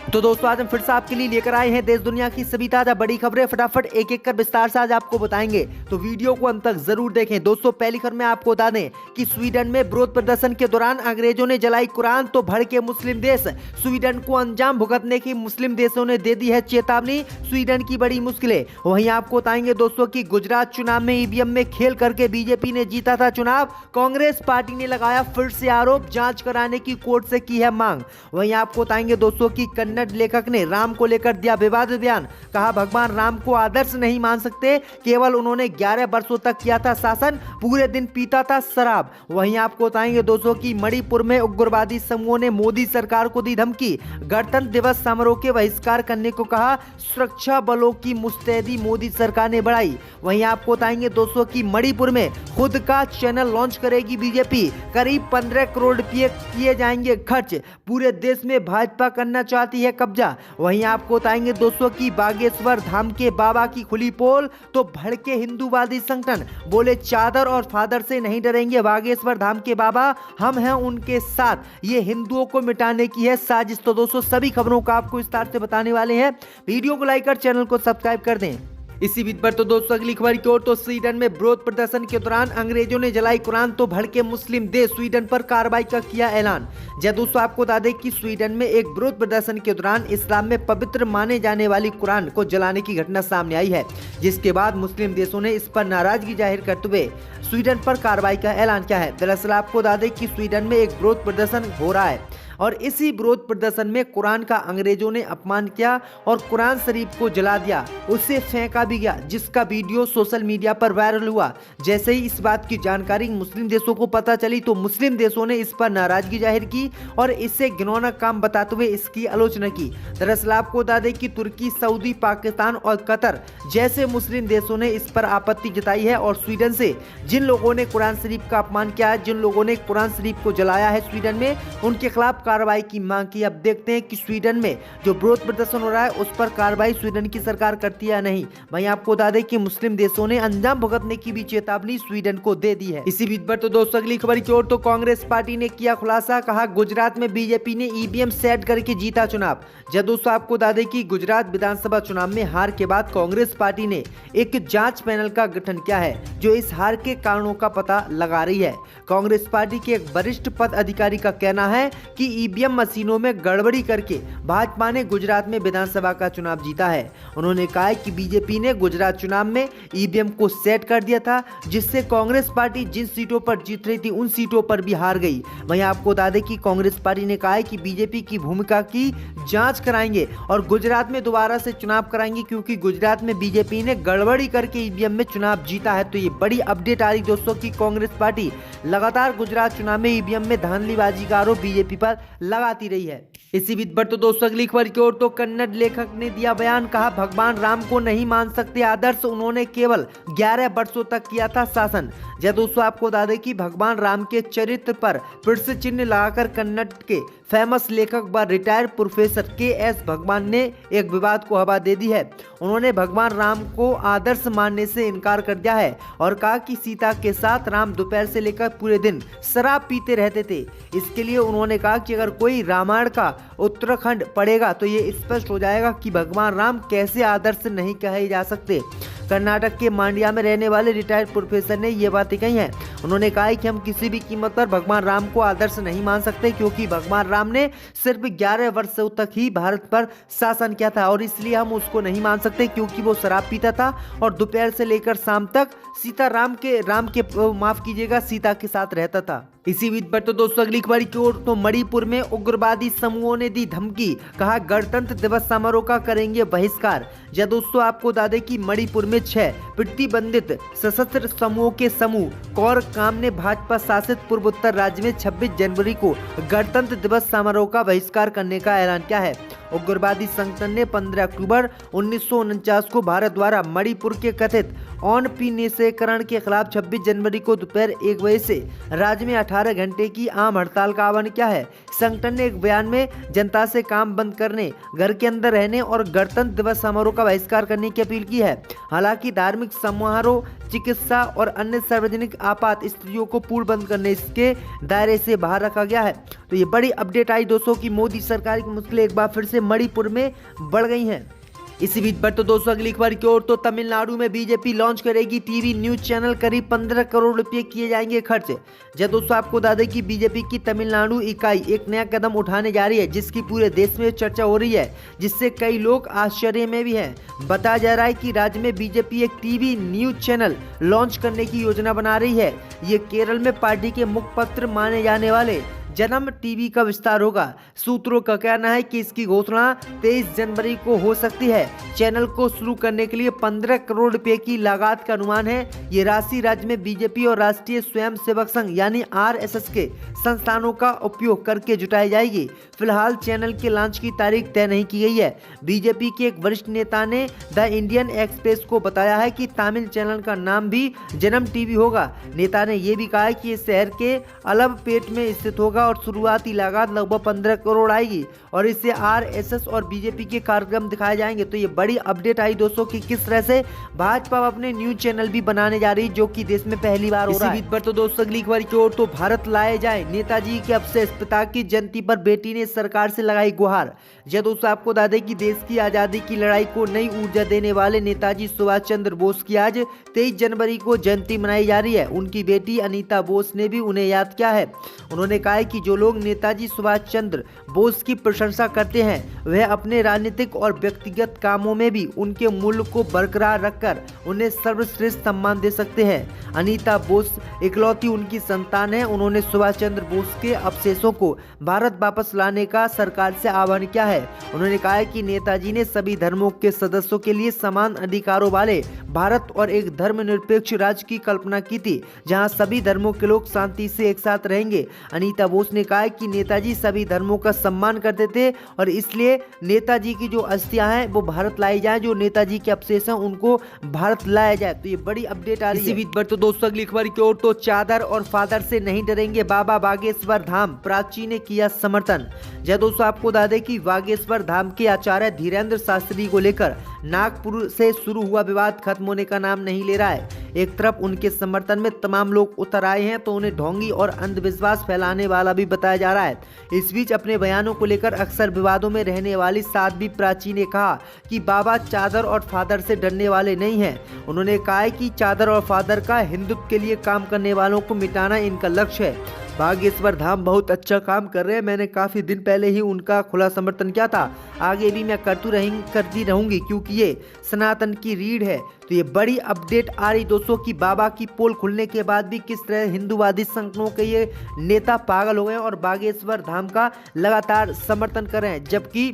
तो दोस्तों आज हम फिर से आपके लिए लेकर आए हैं देश दुनिया की सभी ताजा बड़ी खबरें। फटाफट एक एक कर विस्तार से आज आपको बताएंगे, तो वीडियो को अंत तक जरूर देखें। दोस्तों पहली खबर में आपको बता दें कि स्वीडन में विरोध प्रदर्शन के दौरान अंग्रेजों ने जलाई कुरान तो भड़के मुस्लिम देश। स्वीडन को अंजाम भुगतने की मुस्लिम देशों ने दे दी है चेतावनी, स्वीडन की बड़ी मुश्किलें। वहीं आपको बताएंगे दोस्तों की गुजरात चुनाव में ईवीएम में खेल करके बीजेपी ने जीता था चुनाव। कांग्रेस पार्टी ने लगाया फिर से आरोप, जांच कराने की कोर्ट से की है मांग। वहीं आपको बताएंगे दोस्तों की कन्नड़ लेखक ने राम को लेकर दिया विवादित बयान, कहा भगवान राम को आदर्श नहीं मान सकते, केवल उन्होंने 11 वर्षों तक किया था शासन, पूरे दिन पीता था शराब। वहीं आपको बताएंगे दोस्तों की मणिपुर में उग्रवादी समूहों ने मोदी सरकार को दी धमकी, गणतंत्र दिवस समारोह के बहिष्कार करने को कहा, सुरक्षा बलों की मुस्तैदी मोदी सरकार ने बढ़ाई। वहीं आपको बताएंगे दोस्तों की मणिपुर में खुद का चैनल लॉन्च करेगी बीजेपी, करीब 15 करोड़ रुपए किए जाएंगे खर्च, पूरे देश में भाजपा करना चाहती है कब्जा। वहीं आपको बताएंगे दोस्तों की बागेश्वर धाम के बाबा की खुली पोल तो भड़के हिंदूवादी संगठन, बोले चादर और फादर से नहीं डरेंगे बागेश्वर धाम के बाबा, हम हैं उनके साथ, ये हिंदुओं को मिटाने की है साजिश। तो दोस्तों सभी खबरों का आपको विस्तार से बताने वाले हैं, वीडियो को लाइक कर चैनल को सब्सक्राइब कर दें। इसी बीच पर तो दोस्तों अगली खबर की ओर, तो स्वीडन में विरोध प्रदर्शन के दौरान अंग्रेजों ने जलाई कुरान तो भड़के मुस्लिम देश, स्वीडन पर कार्रवाई का किया ऐलान। जब दोस्तों आपको बता दें कि स्वीडन में एक विरोध प्रदर्शन के दौरान इस्लाम में पवित्र माने जाने वाली कुरान को जलाने की घटना सामने आई है, जिसके बाद मुस्लिम देशों ने इस पर नाराजगी जाहिर करते हुए स्वीडन पर कार्रवाई का ऐलान किया है। दरअसल आपको बता दें कि स्वीडन में एक विरोध प्रदर्शन हो रहा है और इसी विरोध प्रदर्शन में कुरान का अंग्रेजों ने अपमान किया और कुरान शरीफ को जला दिया, उसे फेंका भी गया, जिसका वीडियो सोशल मीडिया पर वायरल हुआ। जैसे ही इस बात की जानकारी मुस्लिम देशों को पता चली तो मुस्लिम देशों ने इस पर नाराजगी जाहिर की और इसे घिनौना काम बताते हुए इसकी आलोचना की। दरअसल आपको बता दें कि तुर्की, सऊदी, पाकिस्तान और कतर जैसे मुस्लिम देशों ने इस पर आपत्ति जताई है और स्वीडन से जिन लोगों ने कुरान शरीफ का अपमान किया है, जिन लोगों ने कुरान शरीफ को जलाया है स्वीडन में, उनके खिलाफ कार्रवाई की मांग की। अब देखते हैं कि स्वीडन में जो विरोध प्रदर्शन हो रहा है उस पर कार्रवाई स्वीडन की सरकार करती है या नहीं। वहीं आपको बता दें कि मुस्लिम देशों ने अंजाम भुगतने की भी चेतावनी स्वीडन को दे दी है। इसी बीच पर तो दोस्तों अगली खबर की ओर, तो कांग्रेस पार्टी ने किया खुलासा, कहा गुजरात में बीजेपी ने ईवीएम सेट करके जीता चुनाव। जब दोस्तों आपको बता दें कि गुजरात विधानसभा चुनाव में हार के बाद कांग्रेस पार्टी ने एक जांच पैनल का गठन किया है जो इस हार के कारणों का पता लगा रही है। कांग्रेस पार्टी के एक वरिष्ठ पद अधिकारी का कहना है कि ईवीएम मशीनों में गड़बड़ी करके भाजपा ने गुजरात में विधानसभा का चुनाव जीता है। उन्होंने कहा कि बीजेपी ने गुजरात चुनाव में ईवीएम को सेट कर दिया था, जिससे कांग्रेस पार्टी जिन सीटों पर जीत रही थी उन सीटों पर भी हार गई। वहीं आपको बता दें कि कांग्रेस पार्टी ने कहा है कि बीजेपी की भूमिका की जांच कराएंगे और गुजरात में दोबारा से चुनाव कराएंगे, क्योंकि गुजरात में बीजेपी ने गड़बड़ी करके ईवीएम में चुनाव जीता है। तो ये बड़ी अपडेट आ रही दोस्तों की कांग्रेस पार्टी लगातार गुजरात चुनाव में ईवीएम में धांधलीबाजी का आरोप बीजेपी पर लगाती रही है। इसी बीच पर तो दोस्तों अगली खबर की ओर, तो कन्नड़ लेखक ने दिया बयान, कहा भगवान राम को नहीं मान सकते आदर्श, उन्होंने केवल 11 वर्षों तक किया था शासन। जब दोस्तों आपको बता दें कि भगवान राम के चरित्र पर प्रश्न चिन्ह लगाकर कन्नड़ के फेमस लेखक व रिटायर्ड प्रोफेसर के.एस. भगवान ने एक विवाद को हवा दे दी है। उन्होंने भगवान राम को आदर्श मानने से इनकार कर दिया है और कहा कि सीता के साथ राम दोपहर से लेकर पूरे दिन शराब पीते रहते थे। इसके लिए उन्होंने कहा कि अगर कोई रामायण का उत्तराखंड पढ़ेगा तो ये स्पष्ट हो जाएगा कि भगवान राम कैसे आदर्श नहीं कहे जा सकते। कर्नाटक के मांड्या में रहने वाले रिटायर्ड प्रोफेसर ने ये बातें कही हैं। उन्होंने कहा कि हम किसी भी कीमत पर भगवान राम को आदर्श नहीं मान सकते, क्योंकि भगवान राम ने सिर्फ 11 वर्षों तक ही भारत पर शासन किया था और इसलिए हम उसको नहीं मान सकते, क्योंकि वो शराब पीता था और दोपहर से लेकर शाम तक सीता के साथ रहता था। इसी बीच पर तो दोस्तों अगली खबर की ओर, तो मणिपुर में उग्रवादी समूहों ने दी धमकी, कहा गणतंत्र दिवस समारोह का करेंगे बहिष्कार। जब दोस्तों आपको बता दें कि मणिपुर में 6 प्रतिबंधित सशस्त्र समूहों के समूह कौर काम ने भाजपा शासित पूर्वोत्तर राज्य में 26 जनवरी को गणतंत्र दिवस समारोह का बहिष्कार करने का ऐलान किया है। उग्रवादी संगठन ने 15 अक्टूबर 1949 को भारत द्वारा मणिपुर के कथित औनपनिवेशीकरण के खिलाफ 26 जनवरी को दोपहर 1 बजे से राज्य में 18 घंटे की आम हड़ताल का आह्वान किया है। संगठन ने एक बयान में जनता से काम बंद करने, घर के अंदर रहने और गणतंत्र दिवस समारोह का बहिष्कार करने की अपील की है। हालांकि धार्मिक समारोह, चिकित्सा और अन्य सार्वजनिक आपात स्थितियों को पूर्ण बंद करने इसके दायरे से बाहर रखा गया है। तो ये बड़ी अपडेट आई दोस्तों की मोदी सरकार की मुश्किलें एक बार फिर से मणिपुर में बढ़ गई हैं। इसी बीच पर तो दोस्तों अगली खबर की ओर तो तमिलनाडु में बीजेपी लॉन्च करेगी टीवी न्यूज चैनल, करीब 15 करोड़ रुपए किए जाएंगे खर्च। जब दोस्तों आपको बता दें कि बीजेपी की तमिलनाडु इकाई एक नया कदम उठाने जा रही है, जिसकी पूरे देश में चर्चा हो रही है, जिससे कई लोग आश्चर्य में भी हैं। बताया जा रहा है कि राज्य में बीजेपी एक टीवी न्यूज चैनल लॉन्च करने की योजना बना रही है। ये केरल में पार्टी के मुखपत्र माने जाने वाले जन्म टीवी का विस्तार होगा। सूत्रों का कहना है कि इसकी घोषणा 23 जनवरी को हो सकती है। चैनल को शुरू करने के लिए 15 करोड़ रुपए की लागत का अनुमान है। ये राशि राज्य में बीजेपी और राष्ट्रीय स्वयंसेवक संघ यानी RSS के संस्थानों का उपयोग करके जुटाई जाएगी। फिलहाल चैनल के लॉन्च की तारीख तय नहीं की गई है। बीजेपी के एक वरिष्ठ नेता ने द इंडियन एक्सप्रेस को बताया है कि तमिल चैनल का नाम भी जन्म टीवी होगा। नेता ने यह भी कहा है कि इस शहर के अलबपेट में स्थित होगा और शुरुआती लागत लगभग 15 करोड़ आएगी और इससे RSS और बीजेपी के कार्यक्रम दिखाए जाएंगे। तो ये बड़ी अपडेट आई दोस्तों कि किस तरह से भाजपा अपने न्यूज चैनल भी बनाने जा रही है, जो कि देश में पहली बार हो रहा है। इसी बीच पर तो दोस्तों अगली खबर की ओर तो भारत लाए जाए नेताजी के अवशेष, पिता की जयंती पर बेटी ने सरकार से लगाई गुहार। जब दोस्तों आपको बता दें कि देश की आजादी की लड़ाई को नई ऊर्जा देने वाले नेताजी सुभाष चंद्र बोस की आज 23 जनवरी को जयंती मनाई जा रही है। उनकी बेटी अनीता बोस ने भी उन्हें याद किया है। उन्होंने कहा है कि जो लोग नेताजी सुभाष चंद्र बोस की प्रशंसा करते हैं, वह अपने राजनीतिक और व्यक्तिगत कामों में भी उनके मूल्य को बरकरार रखकर उन्हें सर्वश्रेष्ठ सम्मान दे सकते हैं। अनीता बोस इकलौती उनकी संतान है। उन्होंने सुभाष चंद्र बोस के अवशेषों को भारत वापस लाने का सरकार से आह्वान किया है। उन्होंने कहा है कि नेताजी ने सभी धर्मों के सदस्यों के लिए समान अधिकारों वाले भारत और एक धर्मनिरपेक्ष राज्य की कल्पना की थी, जहां सभी धर्मों के लोग शांति से एक साथ रहेंगे। अनीता बोस ने कहा है कि नेताजी सभी धर्मों का सम्मान करते थे और इसलिए नेताजी की जो अस्थियां हैं वो भारत लाई जाए, जो नेताजी के अवशेष हैं उनको भारत लाया जाए। तो ये बड़ी अपडेट आ रही है। इसी बीच पर तो दोस्तों अगली खबर की ओर तो चादर और फादर से नहीं डरेंगे बाबा बागेश्वर धाम, प्राची ने किया समर्थन। जय दोस्तों आपको बता दें कि बागेश्वर धाम के आचार्य धीरेन्द्र शास्त्री को लेकर नागपुर से शुरू हुआ विवाद खत्म होने का नाम नहीं ले रहा है। एक तरफ उनके समर्थन में तमाम लोग उतर आए हैं, तो उन्हें ढोंगी और अंधविश्वास फैलाने वाला भी बताया जा रहा है। इस बीच अपने बयानों को लेकर अक्सर विवादों में रहने वाली साध्वी प्राची ने कहा कि बाबा चादर और फादर से डरने वाले नहीं हैं। उन्होंने कहा है कि चादर और फादर का हिंदुत्व के लिए काम करने वालों को मिटाना इनका लक्ष्य है। बागेश्वर धाम बहुत अच्छा काम कर रहे हैं। मैंने काफ़ी दिन पहले ही उनका खुला समर्थन किया था, आगे भी मैं करती रहूंगी क्योंकि ये सनातन की रीढ़ है। तो ये बड़ी अपडेट आ रही दोस्तों कि बाबा की पोल खुलने के बाद भी किस तरह हिंदूवादी संगठनों के ये नेता पागल हो गए और बागेश्वर धाम का लगातार समर्थन कर रहे हैं, जबकि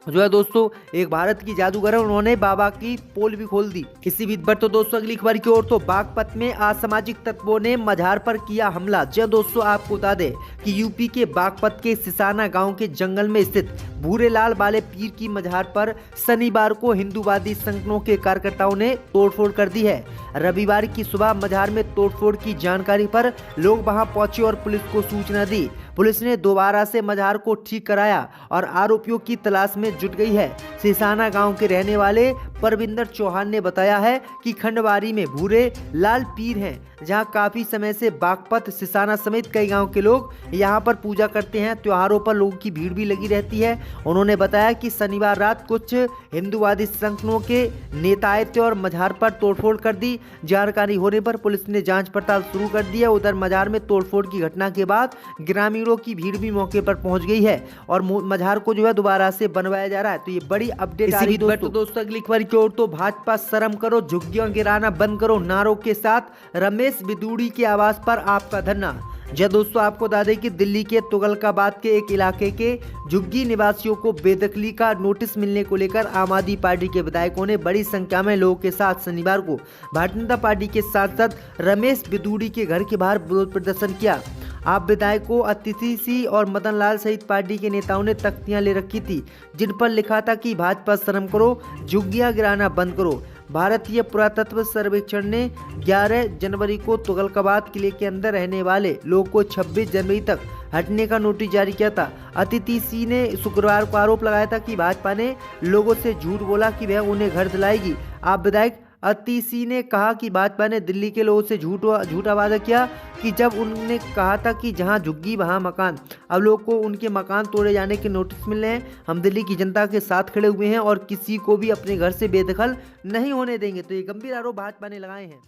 जो है दोस्तों एक भारत की जादूगर है, उन्होंने बाबा की पोल भी खोल दी। इसी बीच पर तो दोस्तों अगली खबर की ओर तो बागपत में असामाजिक तत्वों ने मजार पर किया हमला। जब दोस्तों आपको बता दें कि यूपी के बागपत के सिसाना गांव के जंगल में स्थित भूरेलाल वाले पीर की मजार पर शनिवार को हिंदूवादी संगठनों के कार्यकर्ताओं ने तोड़फोड़ कर दी है। रविवार की सुबह मजार में तोड़फोड़ की जानकारी पर लोग वहां पहुंचे और पुलिस को सूचना दी। पुलिस ने दोबारा से मजार को ठीक कराया और आरोपियों की तलाश में जुट गई है। सिसाना गांव के रहने वाले परविंदर चौहान ने बताया है कि खंडवारी में भूरे लाल पीर हैं, जहां काफी समय से बागपत, सिसाना समेत कई गांव के लोग यहां पर पूजा करते हैं। त्योहारों पर लोगों की भीड़ भी लगी रहती है। उन्होंने बताया कि शनिवार रात कुछ हिंदूवादी संगठनों के नेता आए थे और मजार पर तोड़फोड़ कर दी। जानकारी होने पर पुलिस ने जांच पड़ताल शुरू कर दी है। उधर मजार में तोड़फोड़ की घटना के बाद ग्रामीणों की भीड़ भी मौके पर पहुंच गई है और मजार को जो है दोबारा से बनवाया जा रहा है। तो ये बड़ी अपडेट आ रही है दोस्तों अगली खबर की ओर तो भाजपा शर्म करो, झुग्गियां गिराना बंद करो नारों के साथ रमेश बिदूड़ी के आवास पर आपका धरना। जब दोस्तों आपको बता दें कि दिल्ली के तुगलकाबाद के एक इलाके के झुग्गी निवासियों को बेदखली का नोटिस मिलने को लेकर आम आदमी पार्टी के विधायकों ने बड़ी संख्या में लोगों के साथ शनिवार को भारतीय जनता पार्टी के सांसद रमेश बिदूड़ी के घर के बाहर विरोध प्रदर्शन किया। आप विधायकों अतिथि सी और मदन लाल सहित पार्टी के नेताओं ने तख्तियां ले रखी थी, जिन पर लिखा था कि भाजपा शर्म करो, झुग्गियां गिराना बंद करो। भारतीय पुरातत्व सर्वेक्षण ने 11 जनवरी को तुगलकाबाद किले के अंदर रहने वाले लोगों को 26 जनवरी तक हटने का नोटिस जारी किया था। अतिथि सिंह ने शुक्रवार को आरोप लगाया था कि भाजपा ने लोगों से झूठ बोला कि वह उन्हें घर दिलाएगी। आप विधायक अतिथि सिंह ने कहा कि भाजपा ने दिल्ली के लोगों से झूठा वादा किया कि जब उन्होंने कहा था कि जहां झुग्गी वहां मकान। अब लोगों को उनके मकान तोड़े जाने के नोटिस मिल रहे हैं। हम दिल्ली की जनता के साथ खड़े हुए हैं और किसी को भी अपने घर से बेदखल नहीं होने देंगे। तो ये गंभीर आरोप भाजपा ने लगाए हैं।